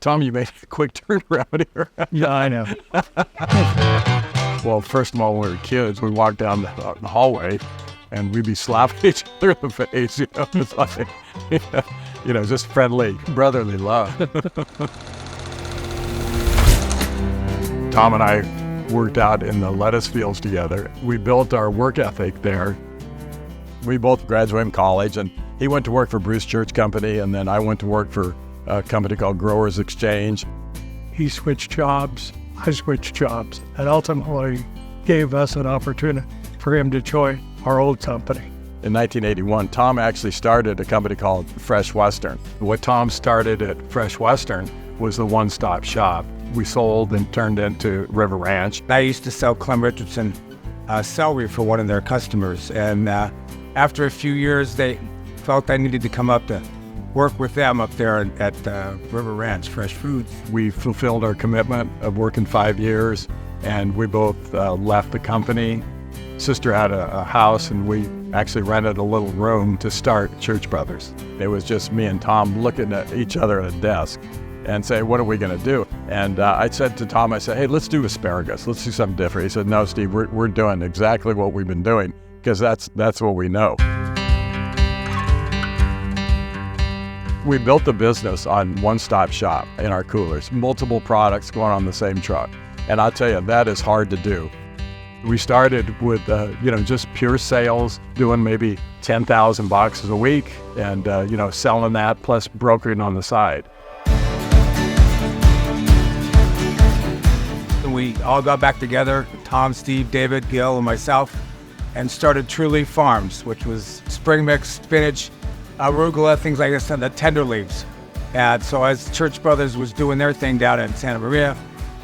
Tom, you made a quick turnaround here. Yeah, I know. Well, first of all, when we were kids, we walked down the hallway and we'd be slapping each other in the face, It's like, just friendly, brotherly love. Tom and I worked out in the lettuce fields together. We built our work ethic there. We both graduated from college, and he went to work for Bruce Church Company, and then I went to work for a company called Growers Exchange. He switched jobs, I switched jobs, and ultimately gave us an opportunity for him to join our old company. In 1981, Tom actually started a company called Fresh Western. What Tom started at Fresh Western was the one-stop shop. We sold and turned into River Ranch. I used to sell Clem Richardson celery for one of their customers, and after a few years, they felt I needed to come up to work with them up there at River Ranch Fresh Foods. We fulfilled our commitment of working 5 years, and we both left the company. Sister had a house, and we actually rented a little room to start Church Brothers. It was just me and Tom looking at each other at a desk and say, what are we going to do? And I said to Tom, I said, hey, let's do asparagus. Let's do something different. He said, no, Steve, we're doing exactly what we've been doing, because that's what we know. We built the business on one-stop shop in our coolers, multiple products going on the same truck. And I'll tell you, that is hard to do. We started with, just pure sales, doing maybe 10,000 boxes a week and, selling that plus brokering on the side. We all got back together, Tom, Steve, David, Gil, and myself, and started True Leaf Farms, which was spring mix, spinach, arugula, things like this, and the tender leaves. And so as Church Brothers was doing their thing down in Santa Maria,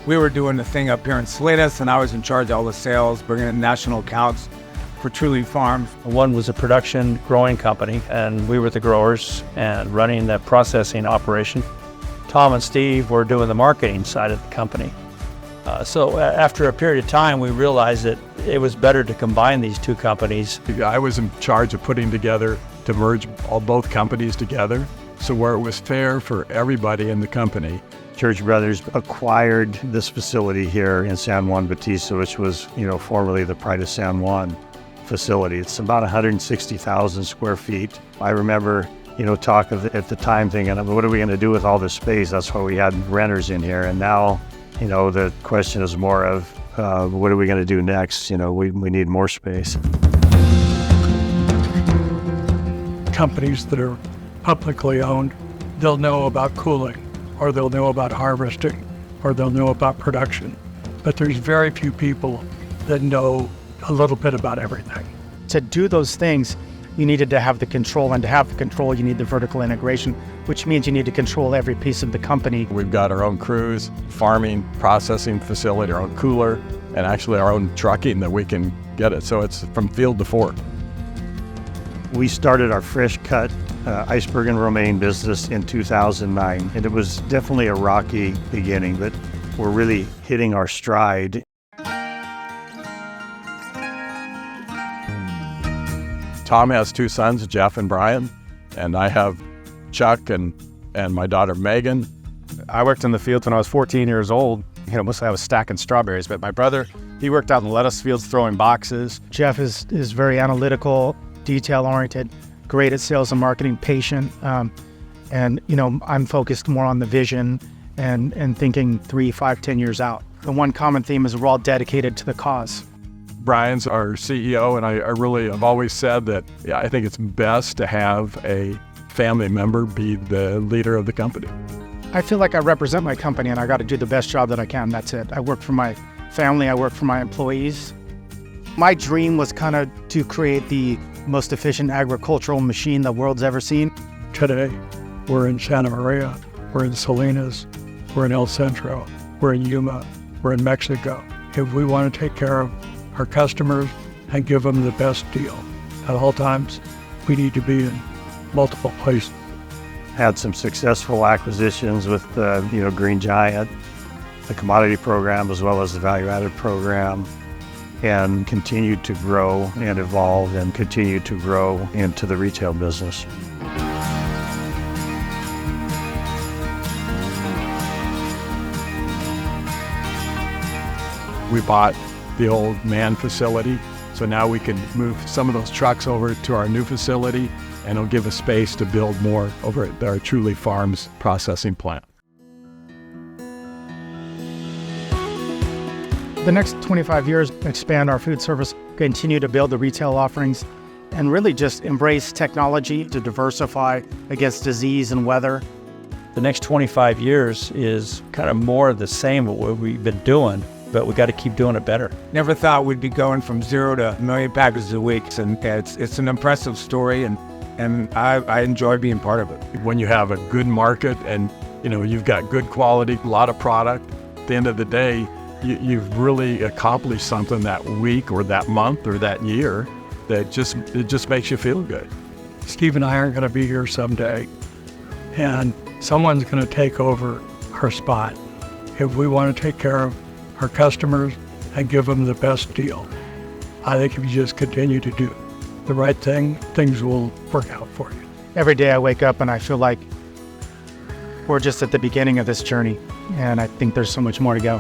we were doing the thing up here in Salinas, and I was in charge of all the sales, bringing in national accounts for True Leaf Farms. One was a production growing company, and we were the growers and running the processing operation. Tom and Steve were doing the marketing side of the company. So after a period of time, we realized that it was better to combine these two companies. I was in charge of putting together to merge both companies together, so where it was fair for everybody in the company. Church Brothers acquired this facility here in San Juan Bautista, which was, formerly the Pride of San Juan facility. It's about 160,000 square feet. I remember, talk at the time thinking, what are we going to do with all this space? That's why we had renters in here. And now, the question is more of, what are we going to do next? We need more space. Companies that are publicly owned, they'll know about cooling, or they'll know about harvesting, or they'll know about production. But there's very few people that know a little bit about everything. To do those things, you needed to have the control, and to have the control, you need the vertical integration, which means you need to control every piece of the company. We've got our own crews, farming, processing facility, our own cooler, and actually our own trucking that we can get it. So it's from field to fork. We started our fresh cut iceberg and romaine business in 2009, and it was definitely a rocky beginning, but we're really hitting our stride. Tom has two sons, Jeff and Brian, and I have Chuck and my daughter Megan. I worked in the fields when I was 14 years old. Mostly I was stacking strawberries, but my brother, he worked out in the lettuce fields throwing boxes. Jeff is very analytical, detail-oriented, great at sales and marketing, patient, and I'm focused more on the vision and thinking 3, 5, 10 years out. The one common theme is we're all dedicated to the cause. Brian's our CEO, and I really have always said that I think it's best to have a family member be the leader of the company. I feel like I represent my company, and I got to do the best job that I can. That's it. I work for my family. I work for my employees. My dream was kind of to create the most efficient agricultural machine the world's ever seen. Today, we're in Santa Maria, we're in Salinas, we're in El Centro, we're in Yuma, we're in Mexico. If we want to take care of our customers and give them the best deal at all times, we need to be in multiple places. Had some successful acquisitions with Green Giant, the commodity program, as well as the value-added program, and continued to grow and evolve and continue to grow into the retail business. We bought the old man facility, so now we can move some of those trucks over to our new facility, and it'll give us space to build more over at our Truly Farms processing plant. The next 25 years, expand our food service, continue to build the retail offerings, and really just embrace technology to diversify against disease and weather. The next 25 years is kind of more of the same of what we've been doing, but we got to keep doing it better. Never thought we'd be going from 0 to 1 million packages a week, and it's an impressive story, and I enjoy being part of it. When you have a good market and you've got good quality, a lot of product, at the end of the day, you've really accomplished something that week or that month or that year that just makes you feel good. Steve and I aren't going to be here someday, and someone's going to take over our spot. If we want to take care of our customers and give them the best deal, I think if you just continue to do the right thing, things will work out for you. Every day I wake up and I feel like we're just at the beginning of this journey, and I think there's so much more to go.